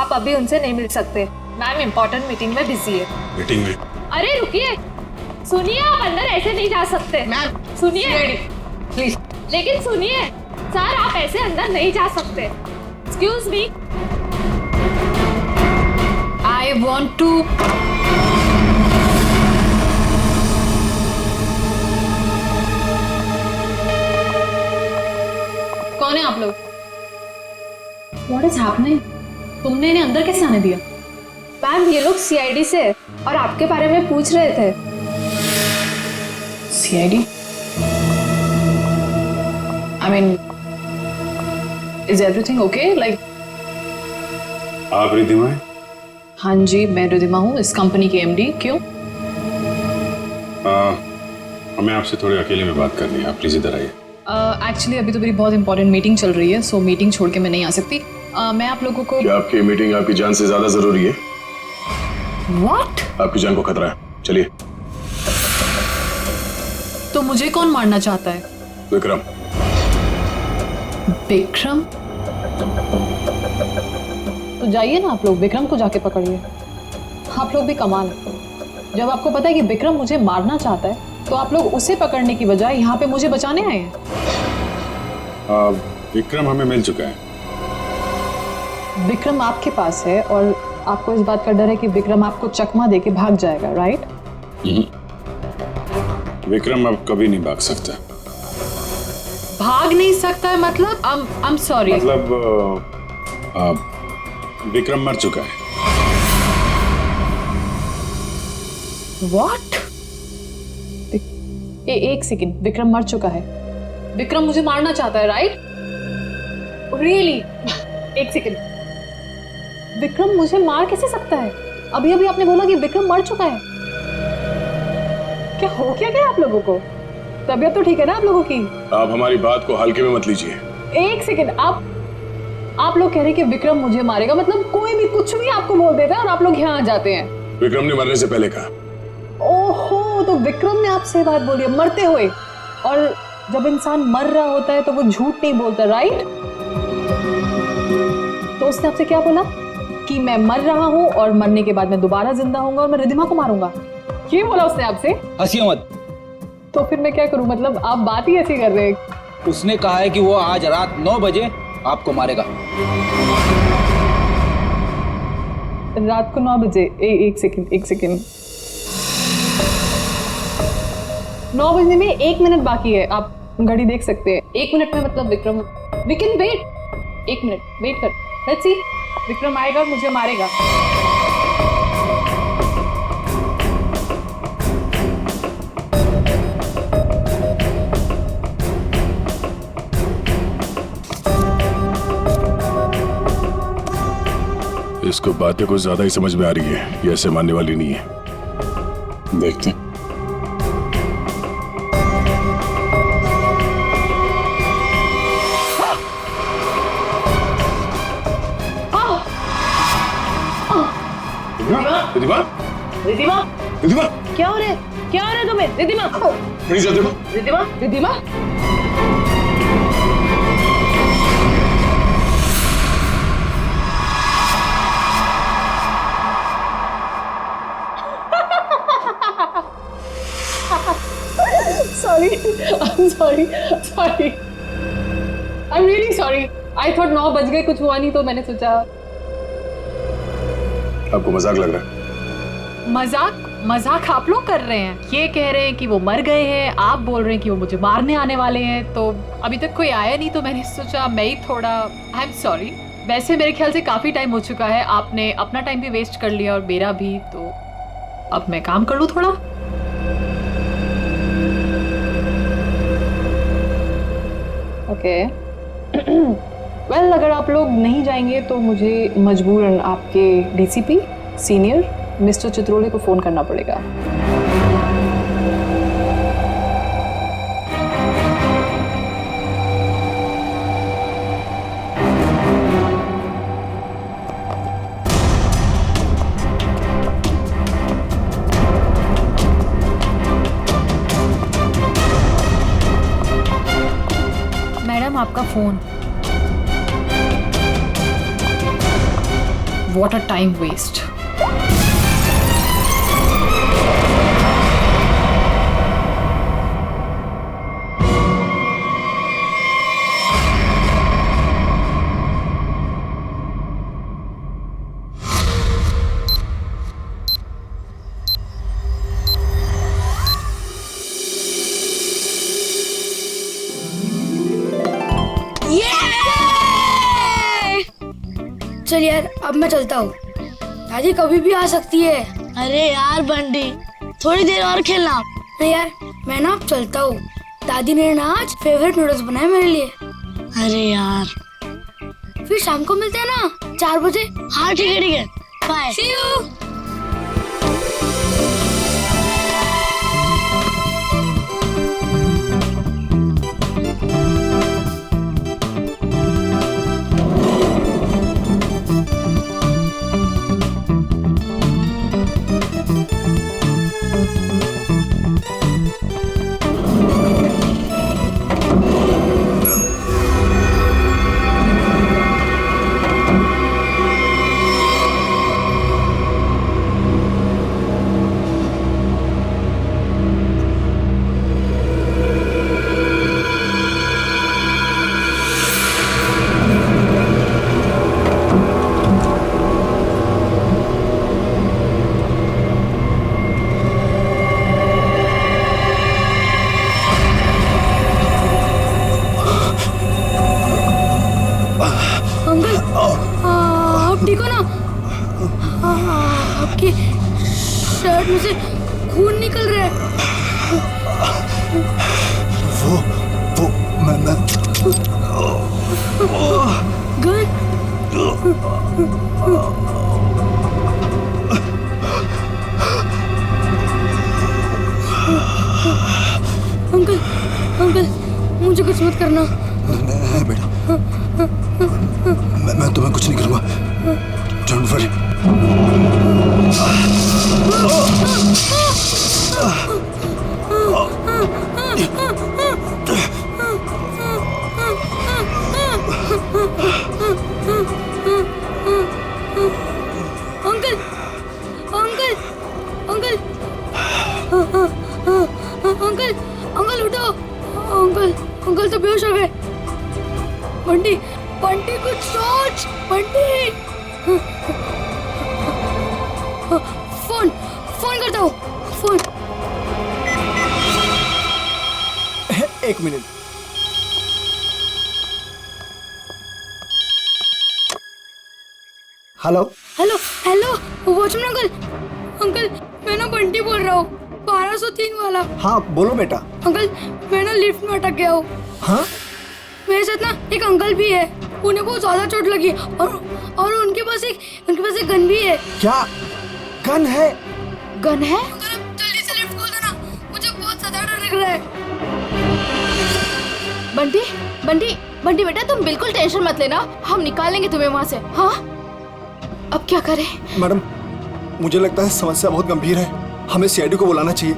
आप अभी उनसे नहीं मिल सकते। मैम इम्पोर्टेंट मीटिंग में बिजी है। मीटिंग में? अरे रुकिए, सुनिए, आप अंदर ऐसे नहीं जा सकते। मैम सुनिए प्लीज। लेकिन सुनिए सर, आप ऐसे अंदर नहीं जा सकते। Excuse me, I want to. कौन है आप लोग? What is happening? तुमने इन्हें अंदर कैसे आने दिया? मैम ये लोग सीआईडी से और आपके बारे में पूछ रहे थे। CID? I mean, is everything okay? Like, आप रिधिमा हैं? हाँ जी, मैं रिधिमा हूँ, इस कंपनी की एमडी। क्यों? हमें आपसे थोड़ी अकेले में बात करनी है, आप प्लीज इधर आइए। एक्चुअली अभी तो मेरी बहुत इंपॉर्टेंट मीटिंग चल रही है, सो मीटिंग छोड़ के मैं नहीं आ सकती। मैं आप लोगों को। क्या आपकी मीटिंग आपकी जान से ज्यादा जरूरी है? What? आपकी जान को खतरा है, चलिए। तो मुझे कौन मारना चाहता है? विक्रम। विक्रम? तो जाइए ना आप लोग, विक्रम को जाके पकड़िए। आप लोग भी कमाल है, जब आपको पता है कि विक्रम मुझे मारना चाहता है तो आप लोग उसे पकड़ने की बजाय यहाँ पे मुझे बचाने आए हैं। विक्रम हमें मिल चुका है। विक्रम आपके पास है और आपको इस बात का डर है कि विक्रम आपको चकमा देके भाग जाएगा, राइट? विक्रम अब कभी नहीं भाग सकता। भाग नहीं सकता है मतलब? I'm sorry। मतलब विक्रम मर चुका है। What? एक सेकंड, विक्रम मर चुका है? विक्रम मुझे मारना चाहता है, राइट? रियली? एक सेकंड, विक्रम मुझे मार कैसे सकता है? अभी अभी आपने बोला कि विक्रम मर चुका है। क्या हो क्या आप लोगों को? तबीयत तो ठीक है ना आप लोगों की? आप हमारी बात को हल्के में मत लीजिए। एक सेकंड, आप लोग कह रहे हैं कि विक्रम मुझे मारेगा, मतलब कोई भी कुछ भी आपको बोल देता है और आप लोग यहाँ आ जाते हैं। विक्रम ने मरने से पहले कहा। ओहो, तो विक्रम ने आपसे बात बोली है मरते हुए। और जब इंसान मर रहा होता है तो वो झूठ नहीं बोलता, राइट? तो उसने आपसे क्या बोला? कि मैं मर रहा हूँ और मरने के बाद मैं दोबारा जिंदा होऊंगा और मैं रिधिमा को मारूंगा। ये बोला उसने आपसे? हंसियो मत। तो फिर मैं क्या करूं? मतलब आप बात ही ऐसी कर रहे हैं। उसने कहा है कि वो आज रात 9 बजे आपको मारेगा। रात को 9 बजे? एक सेकंड। 9 बजने में 1 मिनट बाकी है, आप घड़ी देख सकते हैं। 1 मिनट में मतलब Vikram, we can wait. 1 minute wait कर, लेट्स सी। विक्रम आएगा और मुझे मारेगा। इसको बातें कुछ ज्यादा ही समझ में आ रही है, ये ऐसे मानने वाली नहीं है। देखते हैं। रिधिमा? क्या हो रहा है? तुम्हें? Ridhima? sorry. I'm really sorry. I thought 9 बज गए, कुछ हुआ नहीं तो मैंने सोचा। आपको मजाक लग रहा है? मजाक आप लोग कर रहे हैं। ये कह रहे हैं कि वो मर गए हैं, आप बोल रहे हैं कि वो मुझे मारने आने वाले हैं। तो अभी तक कोई आया नहीं तो मैंने सोचा मैं ही थोड़ा। I am sorry. वैसे मेरे ख्याल से काफी टाइम हो चुका है, आपने अपना टाइम भी वेस्ट कर लिया और मेरा भी, तो अब मैं काम कर लूं थोड़ा। ओके। वेल, अगर आप लोग नहीं जाएंगे तो मुझे मजबूरन आपके डीसीपी सीनियर मिस्टर चित्रोले को फोन करना पड़ेगा। मैडम आपका phone. What a time waste. चल यार, अब मैं चलता हूँ। दादी कभी भी आ सकती है। अरे यार बंटी, थोड़ी देर और खेलना। नहीं यार, मैं ना अब चलता हूँ। दादी ने ना आज फेवरेट नूडल्स बनाए मेरे लिए। अरे यार, फिर शाम को मिलते हैं ना 4 बजे। हाँ ठीक है ठीक है, बाय। See you। अंकल, आप ठीक हो ना? आपकी शर्ट में से खून निकल रहा है। वो मैं गन? अंकल, अंकल, मुझे कुछ मत करना। नहीं बेटा, मैं तुम्हें कुछ नहीं करूंगा। Don't worry. Uncle, uncle, uncle, uncle, uncle उठो। अंकल, अंकल तो बेहोश हो गए। बंटी, बंटी कुछ सोच। बंटी, फोन फोन करता हूँ। फोन। एक minute. Hello hello, hello, watchman uncle. Uncle, मैं ना बंटी बोल रहा हूँ, 1203 वाला। हाँ बोलो बेटा। अंकल, मैं ना लिफ्ट में अटक गया हूँ। हाँ मेरे साथ ना एक अंकल भी है। उन्हें बहुत ज्यादा चोट लगी और उनके पास एक गन भी है। क्या गन है? गन है? अंकल, अब जल्दी से लिफ्ट खोल देना, मुझे बहुत ज्यादा डर लग रहा है। बंटी, बंटी, बंटी बेटा तुम बिल्कुल टेंशन मत लेना, हम निकालेंगे तुम्हें वहाँ से। हाँ, अब क्या करें? मैडम, मुझे लगता है समस्या बहुत गंभीर है। हमें सीआईडी को बुलाना चाहिए।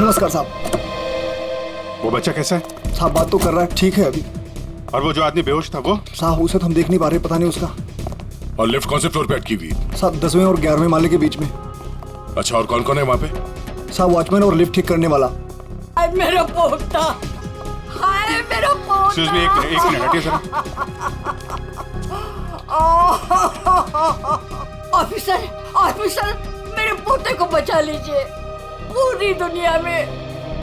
नमस्कार साहब। वो बच्चा कैसा है? साहब बात तो कर रहा है, ठीक है अभी। और वो जो आदमी बेहोश था वो? साहब उसे तो हम देख नहीं पा रहे, पता नहीं उसका। और लिफ्ट कौन से फ्लोर पे अटकी हुई? साहब 10वें और 11वें माले के बीच में। अच्छा, और कौन कौन है वहाँ पे? साहब वॉचमैन और लिफ्ट ठीक करने वाला। मेरा पोता, हाय मेरा पोता। एक्सक्यूज मी, एक मिनट हटिए जरा। ऑफिसर, ऑफिसर, मेरे पोते को बचा लीजिए। पूरी दुनिया में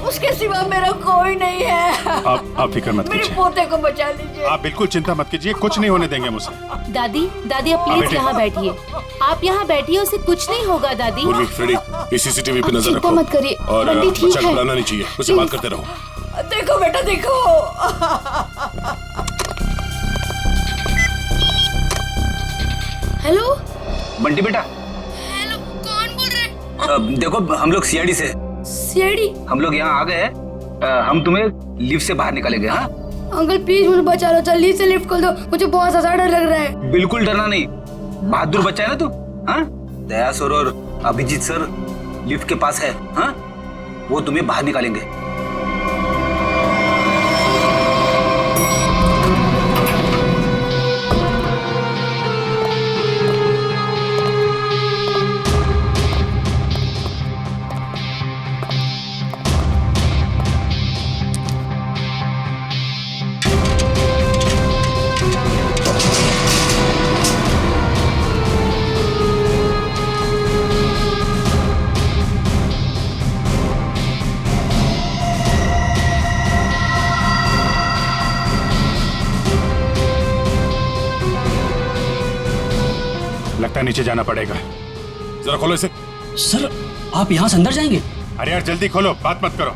उसके सिवा मेरा कोई नहीं है। आप फिक्र मत मेरे कीजिए। पोते को बचा लीजिए। आप बिल्कुल चिंता मत कीजिए, कुछ नहीं होने देंगे मुझसे। दादी, दादी आप प्लीज बेटे। यहाँ बैठिए। आप यहाँ बैठिए, उसे कुछ नहीं होगा दादी। पूर्वी, फ्रेडी, इस सीसीटीवी पे नजर चिंता रखो। मत करिए, और बंटी ठीक बच्चा को है। बुलाना नहीं चाहिए, उससे बात करते रहो। देखो बेटा देखो। हेलो, बंटी बेटा, हेलो, कौन बोल रहे हैं? देखो हम लोग सीआईडी से, सीआईडी? हम लोग यहाँ आ गए हैं। हम तुम्हें लिफ्ट से बाहर निकालेंगे। हाँ अंकल प्लीज मुझे बचा लो, जल्दी से लिफ्ट खोल दो, मुझे बहुत ज्यादा डर लग रहा है। बिल्कुल डरना नहीं, बहादुर बच्चा है ना तू। हाँ दया सर और अभिजीत सर लिफ्ट के पास है। हाँ वो तुम्हें बाहर निकालेंगे। लगता है नीचे जाना पड़ेगा। जरा खोलो इसे। सर आप यहाँ से अंदर जाएंगे? अरे यार जल्दी खोलो, बात मत करो।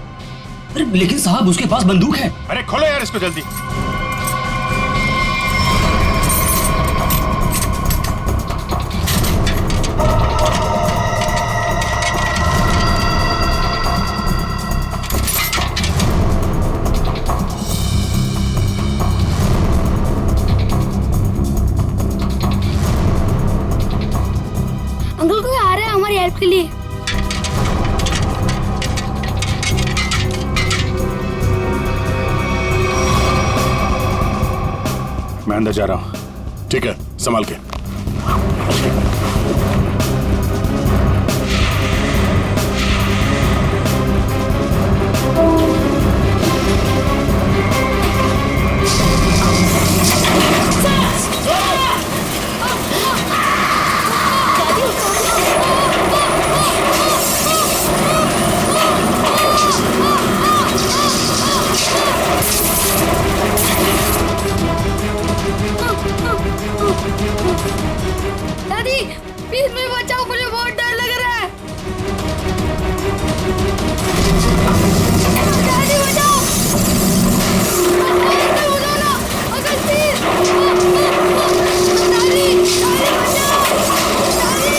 अरे लेकिन साहब उसके पास बंदूक है। अरे खोलो यार इसको जल्दी। अंकल कोई आ रहा है हमारी हेल्प के लिए। मैं अंदर जा रहा हूँ। ठीक है, संभाल के। दादी प्लीज मुझे बचाओ, मुझे बहुत डर लग रहा है। दादी बचाओ, अंकल बचाओ ना, अंकल प्लीज। दादी दादी बचाओ, दादी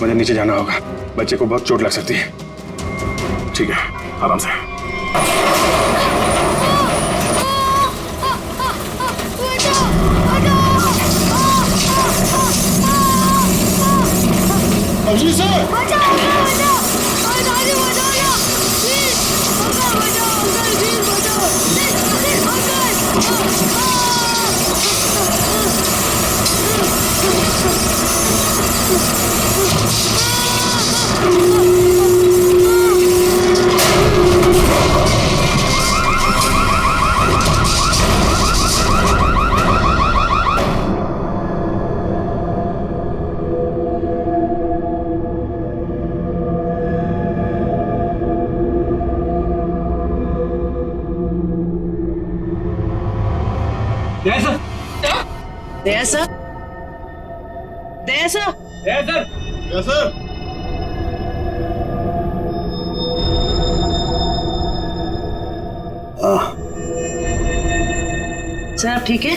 मुझे नीचे जाना होगा, बच्चे को बहुत चोट लग सकती है। ठीक है, आराम से। Abhijeet sir, Daya sir, Daya sir, yes sir. Sir आप ठीक है?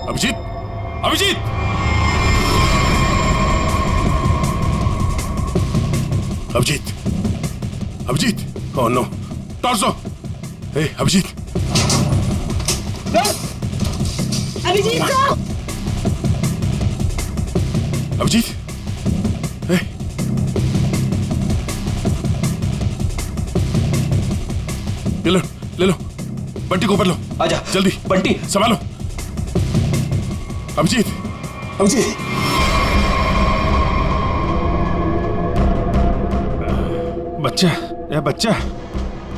Abhijeet, Abhijeet, Abhijeet, Abhijeet, oh no, torso, hey Abhijeet, Abhijeet sir, Abhijeet, hey, ले लो, बंटी को ऊपर लो, आजा जल्दी, बंटी। संभालो, अभिजीत, अभिजीत, बच्चा, ये बच्चा,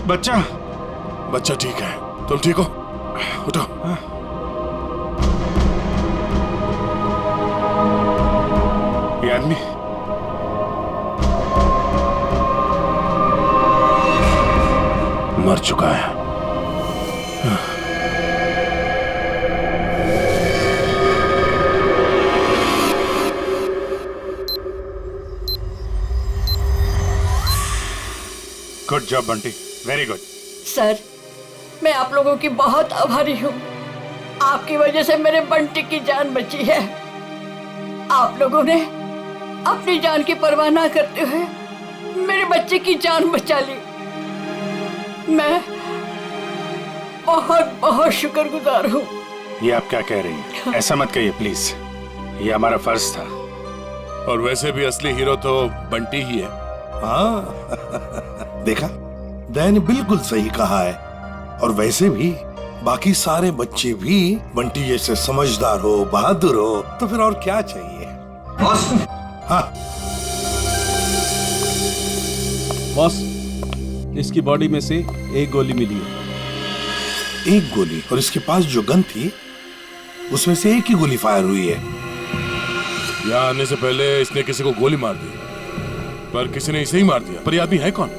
बच्चा, बच्चा ठीक है, तुम ठीक हो? उठो। हाँ? ये आदमी मर चुका है। Good job Bunty, very good. Sir, मैं आप लोगों की बहुत आभारी हूँ। आपकी वजह से मेरे बंटी की जान बची है। आप लोगों ने अपनी जान की परवाह ना करते हुए मेरे बच्चे की जान बचा ली। मैं बहुत बहुत शुक्रगुजार हूँ। ये आप क्या कह रही हैं? ऐसा मत कहिए प्लीज, ये हमारा फर्ज था। और वैसे भी असली हीरो तो बंटी ही है। हाँ देखा, दया ने बिल्कुल सही कहा है। और वैसे भी बाकी सारे बच्चे भी बंटी जैसे समझदार हो, बहादुर हो, तो फिर और क्या चाहिए। बॉस, हाँ बॉस, इसकी बॉडी में से एक गोली मिली है। एक गोली? और इसके पास जो गन थी उसमें से एक ही गोली फायर हुई है। यहाँ आने से पहले इसने किसी को गोली मार दी, पर किसी ने इसे ही मार दिया। पर ये आदमी है कौन?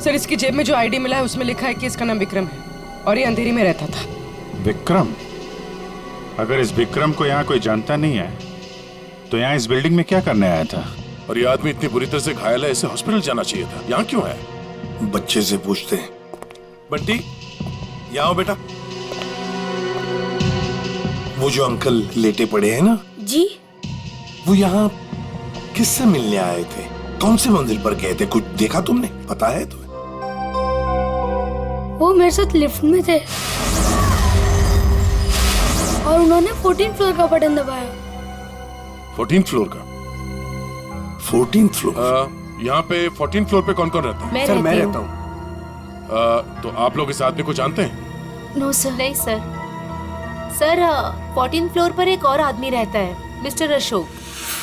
सर, इसकी जेब में जो आईडी मिला है उसमें लिखा है कि इसका नाम विक्रम है और ये अंधेरी में रहता था। विक्रम? अगर इस विक्रम को यहाँ कोई जानता नहीं है तो यहाँ इस बिल्डिंग में क्या करने आया था? और ये आदमी इतनी बुरी तरह से घायल है, इसे हॉस्पिटल जाना चाहिए था। यहाँ क्यों है? बच्चे से पूछते हैं। बंटी, यहाँ आओ बेटा। वो जो अंकल लेटे पड़े हैं ना जी, वो यहाँ किससे मिलने आए थे? कौन से मंदिर पर गए थे? कुछ देखा तुमने? पता है तुम्हें? वो मेरे साथ लिफ्ट में थे और उन्होंने 14th फ्लोर का बटन दबाया। 14th फ्लोर का? 14th floor? यहाँ पे 14th फ्लोर पे कौन कौन रहता है? सर, मैं रहता हूँ। तो आप लोग इस आदमी को जानते हैं? No sir. नहीं सर। सर, 14th फ्लोर पर एक और आदमी रहता है, मिस्टर अशोक।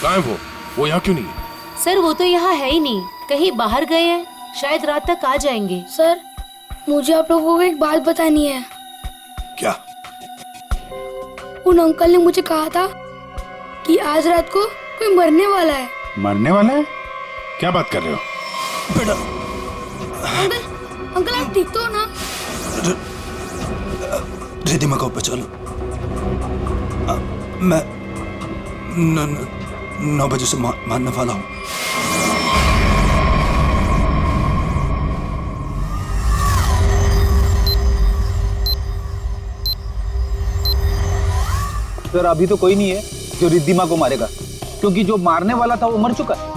कहाँ है वो? वो यहाँ क्यों नहीं है? सर, वो तो यहाँ है ही नहीं, कहीं बाहर गए हैं, शायद रात तक आ जाएंगे। सर, मुझे आप लोगों को एक बात बतानी है। क्या? उन अंकल ने मुझे कहा था कि आज रात को कोई मरने वाला है। मरने वाला है? क्या बात कर रहे हो? बेटा, अंकल आप ठीक तो हो ना? रिधिमा को पहचानो। मैं 9 बजे से मारने वाला हूँ। सर, अभी तो कोई नहीं है जो रिद्धिमा को मारेगा, क्योंकि जो मारने वाला था वो मर चुका है।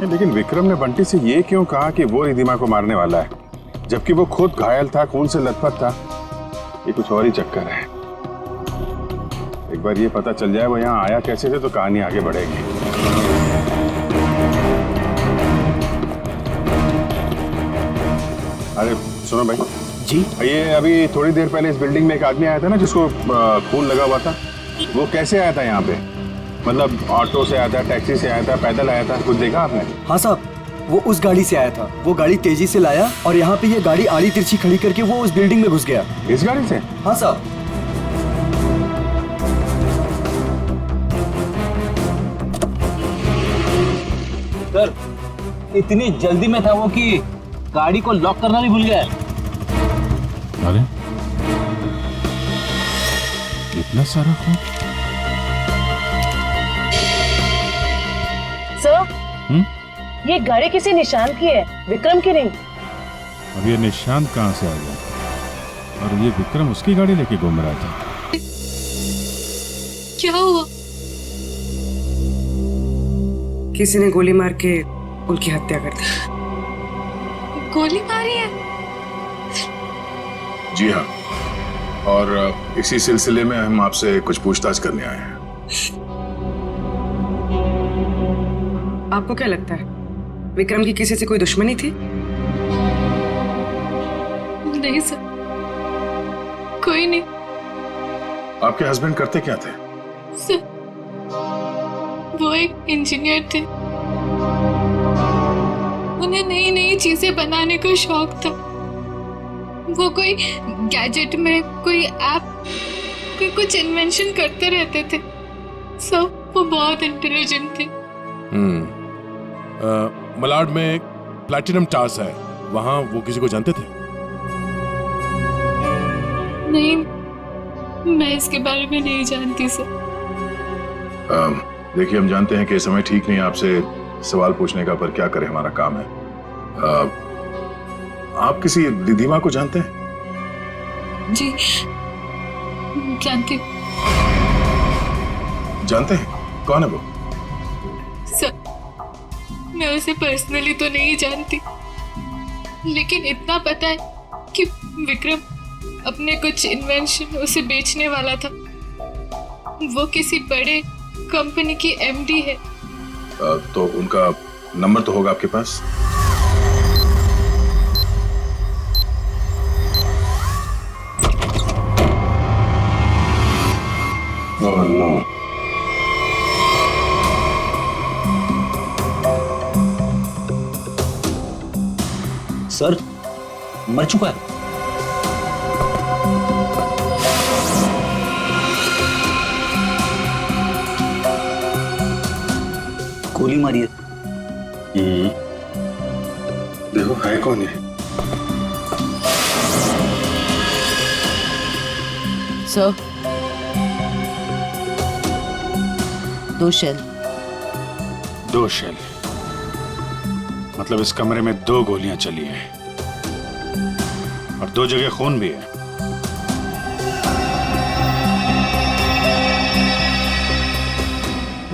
लेकिन विक्रम ने बंटी से ये क्यों कहा कि वो रिधिमा को मारने वाला है, जबकि वो खुद घायल था, खून से लथपथ था? ये कुछ और ही चक्कर है। एक बार ये पता चल जाए वो यहाँ आया कैसे थे तो कहानी आगे बढ़ेगी। अरे सुनो भाई जी, ये अभी थोड़ी देर पहले इस बिल्डिंग में एक आदमी आया था ना जिसको खून लगा हुआ था, वो कैसे आया था यहाँ पे? मतलब ऑटो से आया था, टैक्सी से आया था, पैदल आया था? कुछ देखा आपने? हाँ साहब, वो उस गाड़ी से आया था। वो गाड़ी तेजी से लाया और यहाँ पे ये गाड़ी आड़ी तिरछी खड़ी करके वो उस बिल्डिंग में घुस गया। इस गाड़ी से? हाँ साहब। सर, इतनी जल्दी में था वो कि गाड़ी को लॉक करना भी भूल गया। अरे इतना सारा खून? सर, ये गाड़ी किसी निशान की है, विक्रम की नहीं। अब ये निशान कहाँ से आ गया? और ये विक्रम उसकी गाड़ी लेके घूम रहा था। क्या हुआ? किसी ने गोली मार के उनकी हत्या कर दी। गोली मारी है? जी हाँ, और इसी सिलसिले में हम आपसे कुछ पूछताछ करने आए हैं। आपको क्या लगता है, विक्रम की किसी से कोई दुश्मनी थी? नहीं सर, कोई नहीं। आपके हस्बैंड करते क्या थे? सर, वो एक इंजीनियर थे। उन्हें नई नई चीजें बनाने का शौक था। वो कोई गैजेट में कोई ऐप, कोई कुछ इन्वेंशन करते रहते थे। सब वो बहुत इंटेलिजेंट थे। मलाड में प्लैटिनम टावर्स है, वहां वो किसी को जानते थे? नहीं, मैं इसके बारे में नहीं जानती सर। देखिए, हम जानते हैं कि ये समय ठीक नहीं है आपसे सवाल पूछने का, पर क्या करें, हमारा काम है। आप किसी रिधिमा को जानते हैं? जी जानती हूँ। जानते हैं? कौन है वो? सर, मैं उसे पर्सनली तो नहीं जानती, लेकिन इतना पता है कि विक्रम अपने कुछ इन्वेंशन उसे बेचने वाला था। वो किसी बड़े कंपनी की एमडी है। तो उनका नंबर तो होगा आपके पास? Oh no. सर मर चुका है। गोली मारी है। देखो है कौन है? Sir, 2 shell. 2 शेल मतलब इस कमरे में 2 गोलियां चली हैं और 2 जगह खून भी है।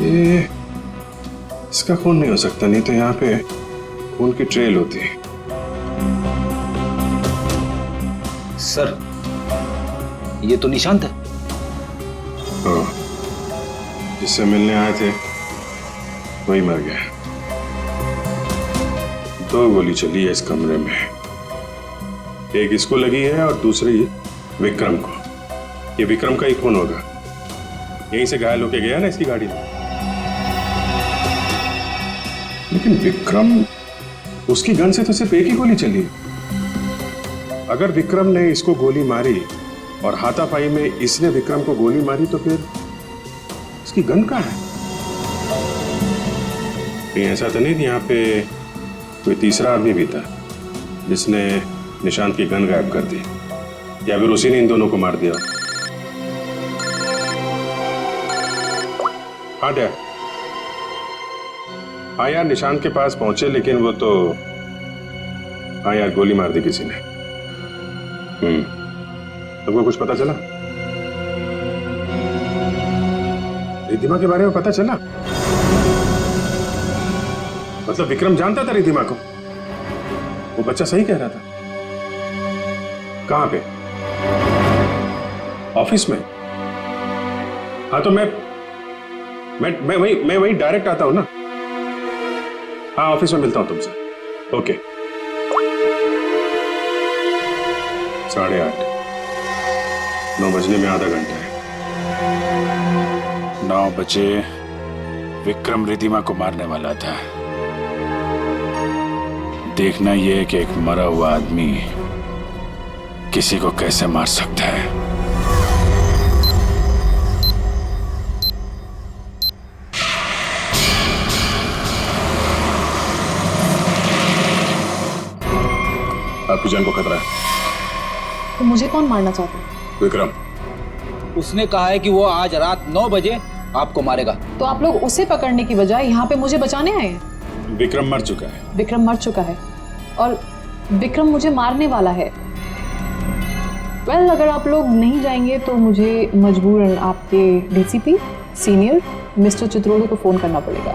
ये इसका खून नहीं हो सकता, नहीं तो यहाँ पे खून की ट्रेल होती है। सर ये तो निशांत है। हाँ, जिससे मिलने आए थे वही मर गया। 2 गोली चली है इस कमरे में, एक इसको लगी है और दूसरी विक्रम को। ये विक्रम का ही खून होगा, यहीं से घायल होके गया ना इसकी गाड़ी में। लेकिन विक्रम, उसकी गन से तो सिर्फ एक ही गोली चली। अगर विक्रम ने इसको गोली मारी और हाथापाई में इसने विक्रम को गोली मारी, तो फिर इसकी गन कहाँ है? कहीं ऐसा तो नहीं यहाँ पे कोई तीसरा आदमी भी था जिसने निशांत की गन गायब कर दी, या फिर उसी ने इन दोनों को मार दिया? हाँ डैड, हाँ यार, निशांत के पास पहुंचे, लेकिन वो तो, हाँ यार, गोली मार दी किसी ने। तुमको कुछ पता चला? रिधिमा के बारे में पता चला? मतलब विक्रम जानता था रिधिमा को? वो बच्चा सही कह रहा था। कहां पे? ऑफिस में? हाँ तो मैं वही डायरेक्ट आता हूं ना। हाँ, ऑफिस में मिलता हूं तुमसे। ओके। 8:30, 9 बजने में आधा घंटा है। 9 बजे विक्रम रिधिमा को मारने वाला था। देखना यह है कि एक मरा हुआ आदमी किसी को कैसे मार सकता है। आपकी जान को खतरा है। तो मुझे कौन मारना चाहता है? विक्रम। उसने कहा है कि वो आज रात 9 बजे आपको मारेगा। तो आप लोग उसे पकड़ने की बजाय यहाँ पे मुझे बचाने आए हैं? विक्रम मर चुका है। विक्रम मर चुका है और विक्रम मुझे मारने वाला है। वेल, अगर आप लोग नहीं जाएंगे तो मुझे मजबूरन आपके डीसीपी सीनियर मिस्टर चित्रोड़े को फोन करना पड़ेगा।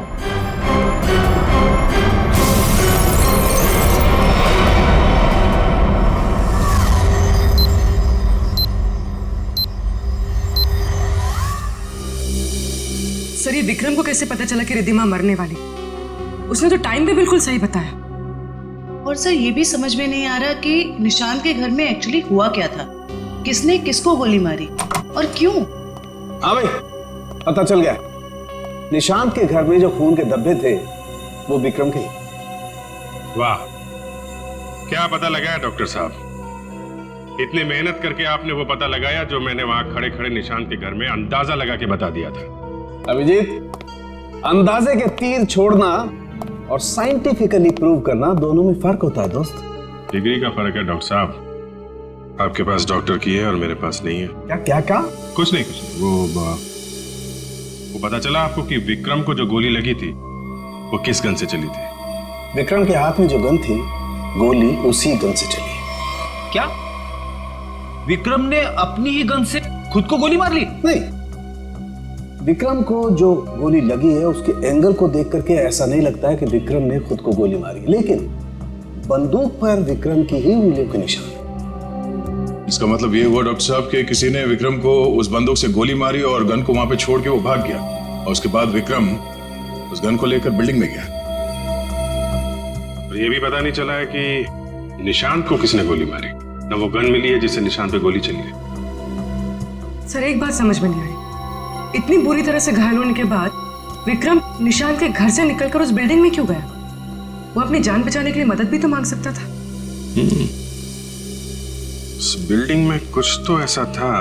सर, ये विक्रम को कैसे पता चला कि रिधिमा मरने वाली? उसने तो टाइम भी बिल्कुल सही बताया। और सर, ये भी समझ में नहीं आ रहा कि निशांत के घर में एक्चुअली हुआ क्या था, किसने किसको गोली मारी और क्यों। हाँ भाई, पता चल गया। निशांत के घर में जो खून के धब्बे थे वो विक्रम के। वाह, क्या पता लगाया डॉक्टर साहब? इतनी मेहनत करके आपने वो पता लगाया जो मैंने वहां खड़े खड़े निशांत के घर में अंदाजा लगा के बता दिया था। अभिजीत, अंदाजे के तीर छोड़ना और साइंटिफिकली प्रूव करना दोनों में फर्क होता है दोस्त। डिग्री का फर्क है डॉक्टर साहब। आपके पास डॉक्टर की है और मेरे पास नहीं है। क्या क्या क्या? कुछ नहीं कुछ नहीं। वो पता चला आपको कि विक्रम को जो गोली लगी थी वो किस गन से चली थी? विक्रम के हाथ में जो गन थी, गोली उसी गन से चली। क्या विक्रम ने अपनी ही गन से खुद को गोली मार ली? नहीं, विक्रम को जो गोली लगी है उसके एंगल को देख करके ऐसा नहीं लगता है कि विक्रम ने खुद को गोली मारी, लेकिन बंदूक पर विक्रम की ही उंगलियों के निशान। इसका मतलब ये हुआ डॉक्टर साहब कि किसी ने विक्रम को उस बंदूक से गोली मारी और गन को वहां पे छोड़ के वो भाग गया, और उसके बाद विक्रम उस गन को लेकर बिल्डिंग में गया। और ये भी पता नहीं चला है कि निशांत को किसने गोली मारी, ना वो गन मिली है जिससे निशांत पे गोली चली है। सर एक बात समझ में नहीं आई, इतनी बुरी तरह से घायल होने के बाद विक्रम निशांत के घर से निकलकर उस बिल्डिंग में क्यों गया? वो अपनी जान बचाने के लिए मदद भी तो मांग सकता था। उस बिल्डिंग में कुछ तो ऐसा था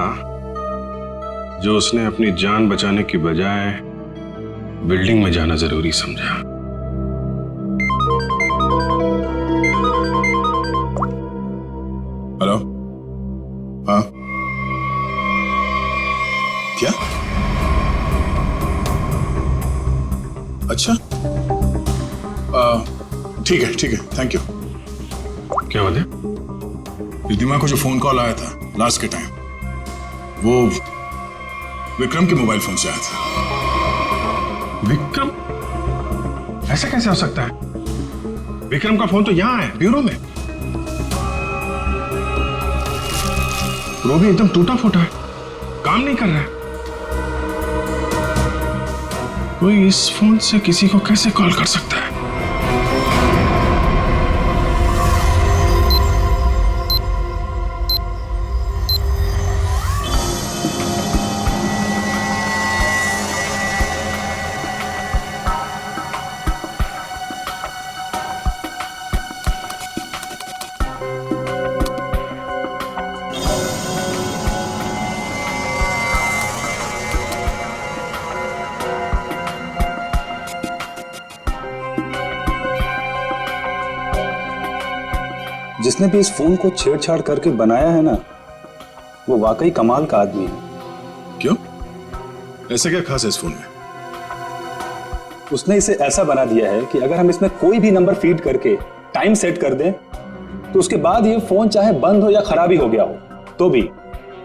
जो उसने अपनी जान बचाने की बजाय बिल्डिंग में जाना जरूरी समझा। हेलो, हाँ क्या? अच्छा, ठीक है, थैंक यू। क्या बात है? रिद्धिमा को जो फोन कॉल आया था लास्ट के टाइम, वो विक्रम के मोबाइल फोन से आया था। विक्रम? ऐसा कैसे हो सकता है? विक्रम का फोन तो यहां है, ब्यूरो में। वो भी एकदम टूटा फूटा है, काम नहीं कर रहा है। कोई इस फोन से किसी को कैसे कॉल कर सकता है? जिसने भी इस फोन को छेड़छाड़ करके बनाया है ना, वो वाकई कमाल का आदमी है। क्यों? ऐसा क्या खास है इस फोन में? उसने इसे ऐसा बना दिया है कि अगर हम इसमें कोई भी नंबर फीड करके टाइम सेट कर दें, तो उसके बाद ये फोन चाहे बंद हो या खराबी हो गया हो, तो भी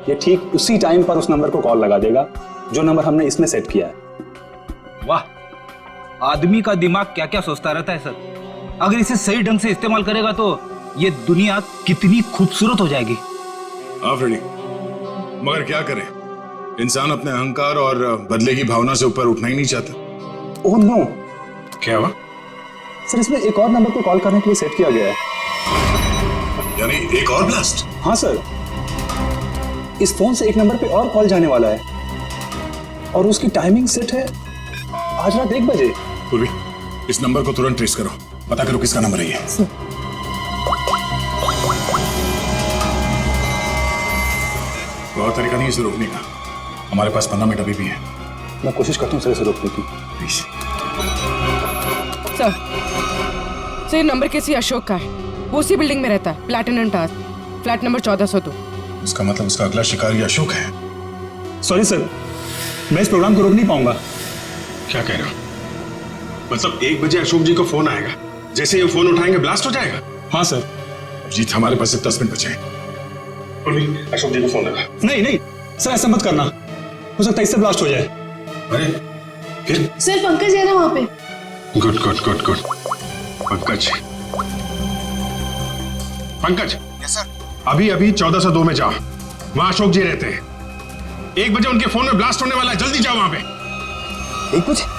ये ठीक उसी टाइम पर उस नंबर को कॉल लगा देगा जो नंबर हमने इसमें सेट किया है। वाह, आदमी का दिमाग क्या क्या सोचता रहता है सर। अगर इसे सही ढंग से इस्तेमाल करेगा तो ये दुनिया कितनी खूबसूरत हो जाएगी। हाँ फ्रेडी, मगर क्या करें, इंसान अपने अहंकार और बदले की भावना से ऊपर उठना ही नहीं चाहता। Oh no. क्या हुआ? सर इसमें एक और नंबर को कॉल करने के लिए सेट किया गया है। यानी एक और ब्लास्ट? हाँ सर, इस फोन से एक नंबर पे और कॉल जाने वाला है और उसकी टाइमिंग सेट है आज रात 1 बजे। पूर्वी, इस नंबर को तुरंत ट्रेस करो, पता करो किसका नंबर है ये। और तरीका नहीं है इसे रोकने का। हमारे पास 15 मिनट अभी भी है। मैं कोशिश करता हूँ सर इसे रोकने की। प्लीज। सर ये नंबर किसी अशोक का है, वो उसी बिल्डिंग में रहता है, प्लैटिनम टावर, फ्लैट नंबर 1402। इसका मतलब उसका अगला शिकारी अशोक है। सॉरी सर, मैं इस प्रोग्राम को रोक नहीं पाऊंगा। क्या कह रहे हो? मतलब 1 बजे अशोक जी को फोन आएगा, जैसे ये फोन उठाएंगे ब्लास्ट हो जाएगा? हाँ सर। जीत, हमारे पास सिर्फ 10 मिनट बचे हैं। अशोक जी को फोन लगा। नहीं सर, ऐसा मत करना, हो सकता है इससे ब्लास्ट हो जाए। अरे फिर? सर पंकज है ना वहाँ पे। Good good good good. Pankaj, Pankaj. Yes sir. अभी 1402 में जाओ, वहां अशोक जी रहते हैं। 1 बजे उनके फोन में ब्लास्ट होने वाला है, जल्दी जाओ वहां पे। 1 बजे?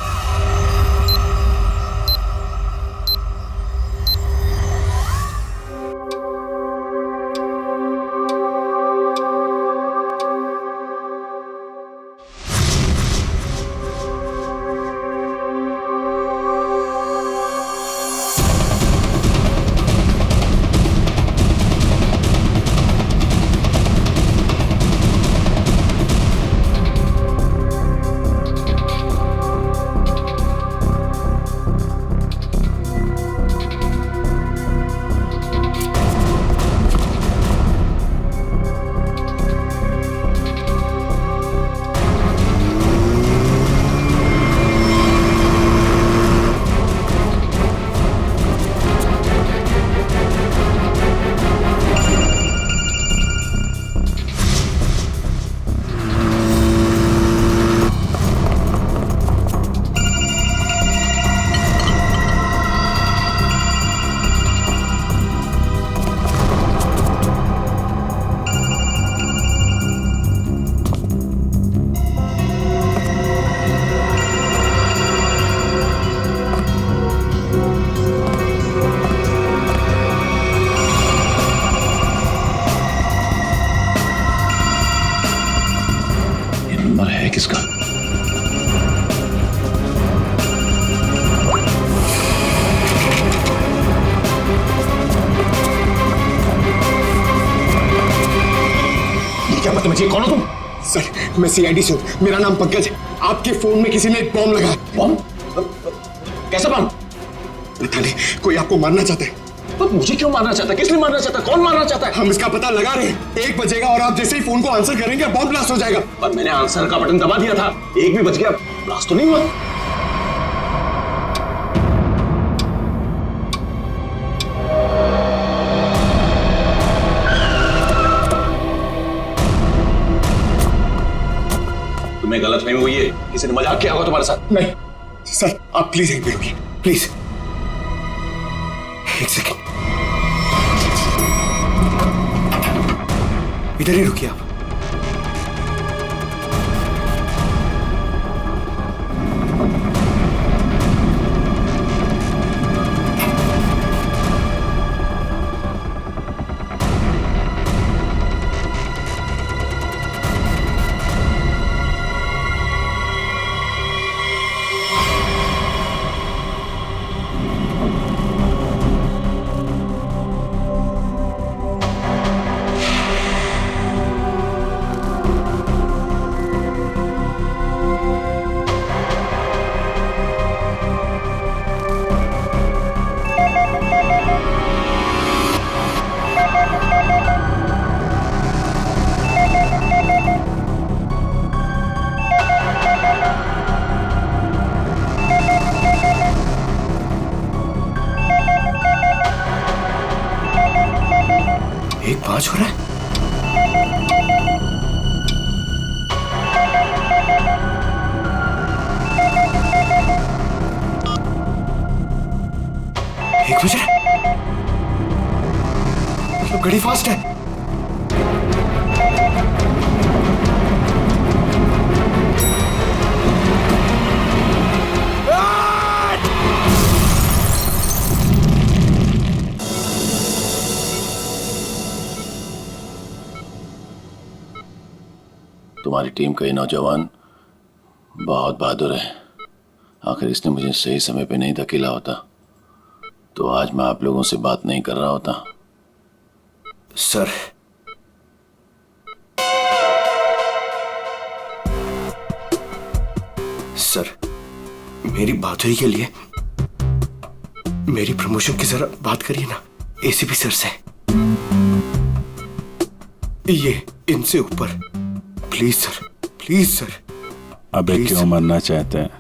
किसका? क्या बदतमीजी, कौन हो तुम? सर मैं सीआईडी से हूँ, मेरा नाम पंकज है। आपके फोन में किसी ने एक बॉम्ब लगाया। बॉम्ब? कैसा बॉम्ब? पता नहीं, कोई आपको मारना चाहता है। तो मुझे क्यों मारना चाहता है? किस लिए मारना चाहता है? कौन मारना चाहता है? हम इसका पता लगा रहे हैं। 1 बजेगा और आप जैसे ही फोन को आंसर करेंगे बॉम्ब ब्लास्ट हो जाएगा। पर मैंने आंसर का बटन दबा दिया था, 1 भी बज गया, ब्लास्ट तो नहीं हुआ। तुम्हें गलतफहमी हुई है, किसी ने मजाक किया होगा तुम्हारे साथ। नहीं सर, आप प्लीज एक मिनट रुकिए, प्लीज 1 सेकेंड, इधर ही रुकिए आप। हो रहा है? एक बज रहा है, मतलब गाड़ी फास्ट है। तुम्हारी टीम का ये नौजवान बहुत बहादुर है। आखिर इसने मुझे सही समय पे नहीं धकेला होता तो आज मैं आप लोगों से बात नहीं कर रहा होता। सर, सर मेरी बात हुई के लिए मेरी प्रमोशन की जरा बात करिए ना एसीपी सर से। ये इनसे ऊपर प्लीज सर, प्लीज सर। अबे क्यों मरना चाहते हैं?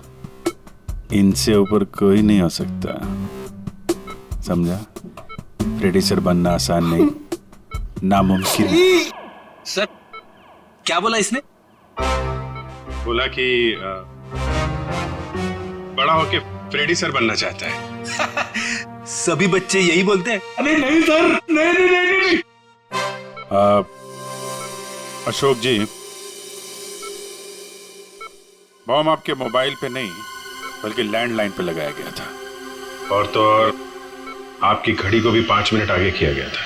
इनसे ऊपर कोई नहीं हो सकता, समझा? प्रोड्यूसर बनना आसान नहीं, नामुमकिन। सर क्या बोला इसने? बोला कि बड़ा होके फ्रेडी सर बनना चाहता है। सभी बच्चे यही बोलते हैं। अरे नहीं सर, नहीं नहीं नहीं, नहीं। अशोक जी, बॉम्ब आपके मोबाइल पे नहीं बल्कि लैंडलाइन पे लगाया गया था, और तो और आपकी घड़ी को भी 5 मिनट आगे किया गया था।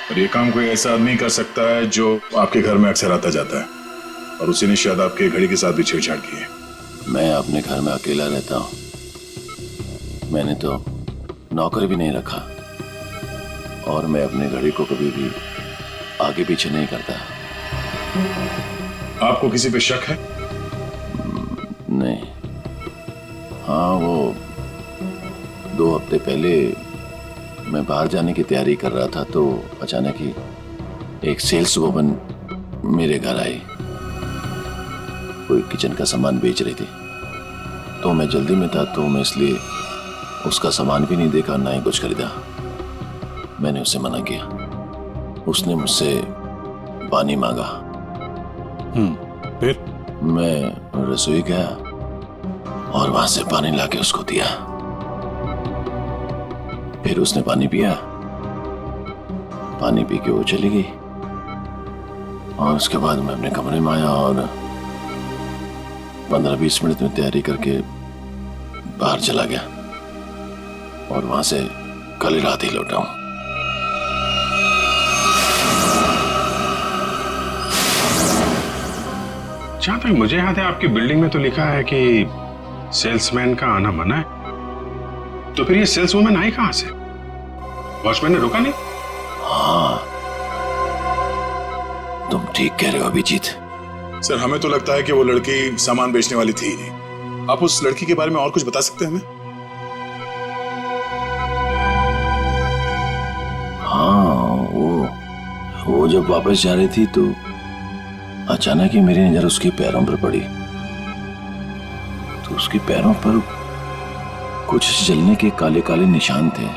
और ये काम कोई ऐसा आदमी कर सकता है जो आपके घर में अक्सर आता जाता है, और उसी ने शायद आपके घड़ी के साथ भी छेड़छाड़ की है। मैं अपने घर में अकेला रहता हूँ, मैंने तो नौकर भी नहीं रखा, और मैं अपने घड़ी को कभी भी आगे पीछे नहीं करता। आपको किसी पे शक है? नहीं। हाँ, वो 2 हफ्ते पहले मैं बाहर जाने की तैयारी कर रहा था तो अचानक ही एक सेल्स वुमन मेरे घर आई। कोई किचन का सामान बेच रही थी, तो मैं जल्दी में था तो मैं इसलिए उसका सामान भी नहीं देखा, ना ही कुछ खरीदा। मैंने उसे मना किया। उसने मुझसे पानी मांगा। फिर मैं रसोई गया और वहां से पानी लाके उसको दिया। फिर उसने पानी पिया, पानी पी के वो चली गई, और उसके बाद मैं अपने कमरे में आया और 15-20 मिनट में तैयारी करके बाहर चला गया, और वहां से कल रात ही लौटा हूं। जहां तक मुझे याद है आपकी बिल्डिंग में तो लिखा है कि सेल्समैन का आना मना है, तो फिर ये सेल्सवुमन आई कहां से? वॉचमैन ने रोका नहीं? हाँ, तुम ठीक कह रहे हो अभिजीत। सर हमें तो लगता है कि वो लड़की सामान बेचने वाली थी ही नहीं। आप उस लड़की के बारे में और कुछ बता सकते हैं हमें? हाँ, वो जब वापस जा रही थी तो अचानक ही मेरी नजर उसके पैरों पर पड़ी, तो उसके पैरों पर कुछ जलने के काले काले निशान थे।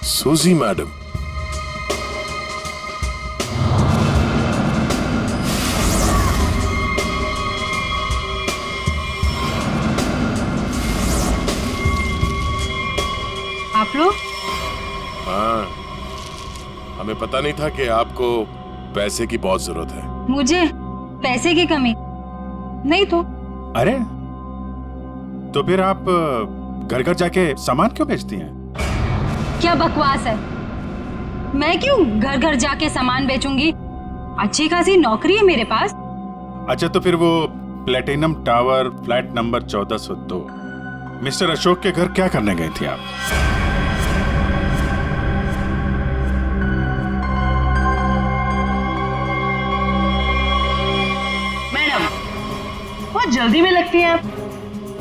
सूजी मैडम, आप लोग? हाँ, हमें पता नहीं था कि आपको पैसे की बहुत जरूरत है। मुझे पैसे की कमी नहीं तो। अरे तो फिर आप घर घर जाके सामान क्यों बेचती हैं? क्या बकवास है, मैं क्यों घर घर जाके सामान बेचूंगी? अच्छी खासी नौकरी है मेरे पास। अच्छा तो फिर वो platinum tower flat number 1402 mister Ashok के घर क्या करने गई थी आप? मैडम, बहुत जल्दी में लगती हैं आप,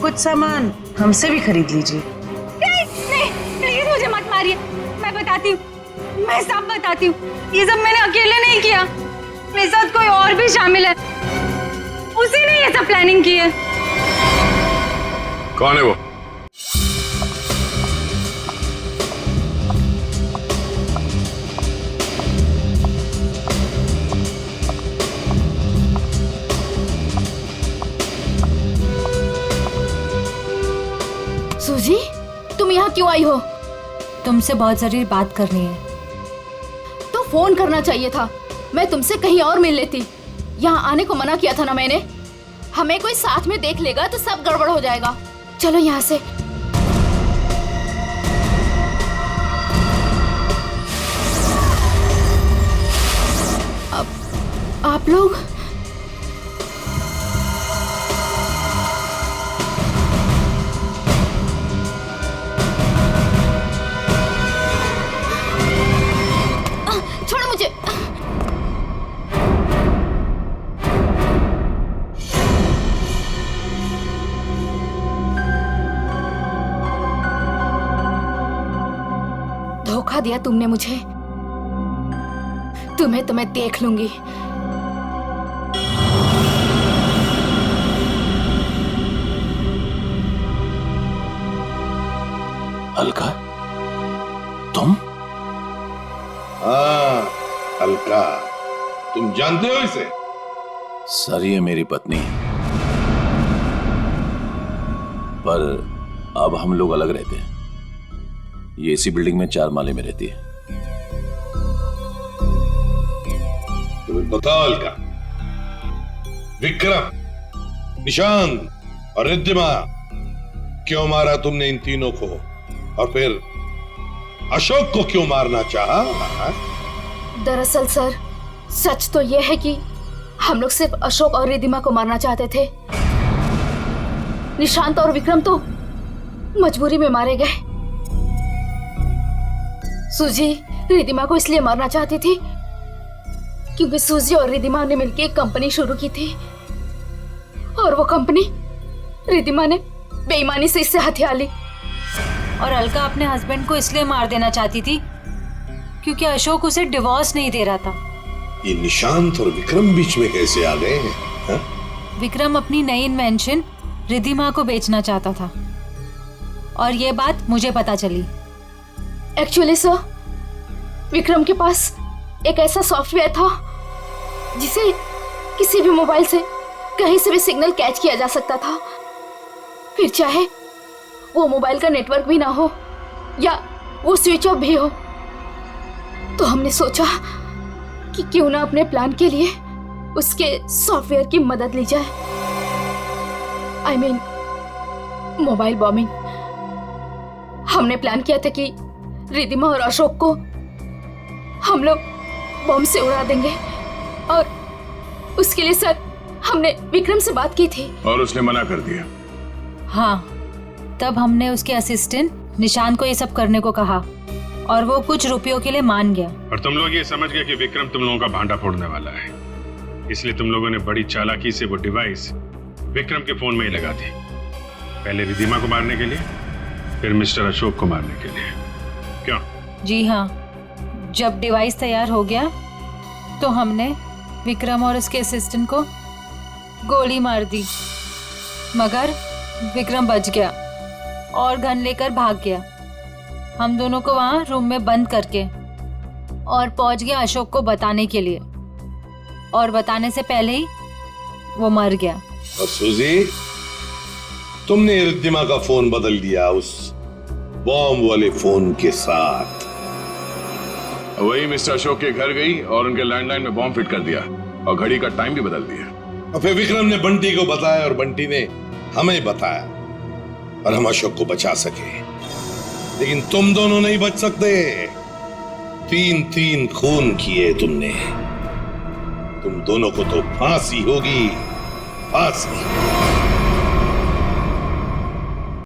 कुछ सामान हमसे भी खरीद लीजिए। नहीं, प्लीज मुझे मत मारिए, मैं बताती हूँ, मैं सब बताती हूँ। ये सब मैंने अकेले नहीं किया, मेरे साथ कोई और भी शामिल है, उसी ने ये सब प्लानिंग की है। कौन है वो? सूजी, तुम यहाँ क्यों आई हो? तुमसे बहुत जरूरी बात करनी है। तो फोन करना चाहिए था, मैं तुमसे कहीं और मिल लेती। यहाँ आने को मना किया था ना मैंने। हमें कोई साथ में देख लेगा तो सब गड़बड़ हो जाएगा। चलो यहाँ से। अब आप लोग छोड़ो मुझे। धोखा दिया तुमने मुझे, तुम्हें तो मैं देख लूंगी। अलका, तुम? हाँ अलका, तुम जानते हो इसे? सर ये मेरी पत्नी है, पर अब हम लोग अलग रहते हैं। ये इसी बिल्डिंग में 4 माले में रहती है। तुम्हें बताओ अलका, विक्रम, निशांत और रिद्धिमा क्यों मारा तुमने इन तीनों को, और फिर अशोक को क्यों मारना चाहा? दरअसल सर, सच तो यह है कि हम लोग सिर्फ अशोक और रिद्धिमा को मारना चाहते थे। निशांत और विक्रम तो मजबूरी में मारे गए। सूजी रिद्धिमा को इसलिए मारना चाहती थी क्योंकि सूजी और रिद्धिमा ने मिलकर एक कंपनी शुरू की थी, और वो कंपनी रिद्धिमा ने बेईमानी से इससे हथिया ली। और अलका अपने हस्बैंड को इसलिए मार देना चाहती थी क्योंकि अशोक उसे डिवोर्स नहीं दे रहा था। ये निशांत और विक्रम बीच में कैसे आ गए हैं? हा? विक्रम अपनी नई इन्वेंशन रिद्धिमा को बेचना चाहता था, और ये बात मुझे पता चली। एक्चुअली सर, विक्रम के पास एक ऐसा सॉफ्टवेयर था जिसे किसी भी मोबाइल से कहीं से भी सिग्नल कैच किया जा सकता था, फिर चाहे वो मोबाइल का नेटवर्क भी ना हो या वो स्विच ऑफ भी हो। तो हमने सोचा कि क्यों ना अपने प्लान के लिए उसके सॉफ्टवेयर की मदद ली जाए। I mean mobile bombing. हमने प्लान किया था कि रिद्धिमा और अशोक को हम लोग बॉम्ब से उड़ा देंगे और उसके लिए सर हमने विक्रम से बात की थी और उसने मना कर दिया। हाँ, तब हमने उसके असिस्टेंट निशान को ये सब करने को कहा और वो कुछ रुपयों के लिए मान गया। और तुम लोग ये समझ गए कि विक्रम तुम लोगों का भांडा फोड़ने वाला है, इसलिए तुम लोगों ने बड़ी चालाकी से वो डिवाइस विक्रम के फोन में ही लगा दी। पहले रिद्धिमा को मारने के लिए, फिर मिस्टर अशोक को मारने के लिए। क्यों? जी हाँ, जब डिवाइस तैयार हो गया तो हमने विक्रम और उसके असिस्टेंट को गोली मार दी, मगर विक्रम बच गया और गन लेकर भाग गया। हम दोनों को वहाँ रूम में बंद करके और पहुंच गया अशोक को बताने के लिए, और बताने से पहले ही वो मर गया। और सूजी, तुमने रिद्धिमा का फोन बदल दिया उस बॉम्ब वाले फोन के साथ। वही मिस्टर अशोक के घर गई और उनके लैंडलाइन में बॉम्ब फिट कर दिया और घड़ी का टाइम भी बदल दिया। और फिर विक्रम ने बंटी को बताया और बंटी ने हमें बताया और हम अशोक को बचा सके। लेकिन तुम दोनों नहीं बच सकते। 3 खून किए तुमने। तुम दोनों को तो फांसी होगी, फांसी।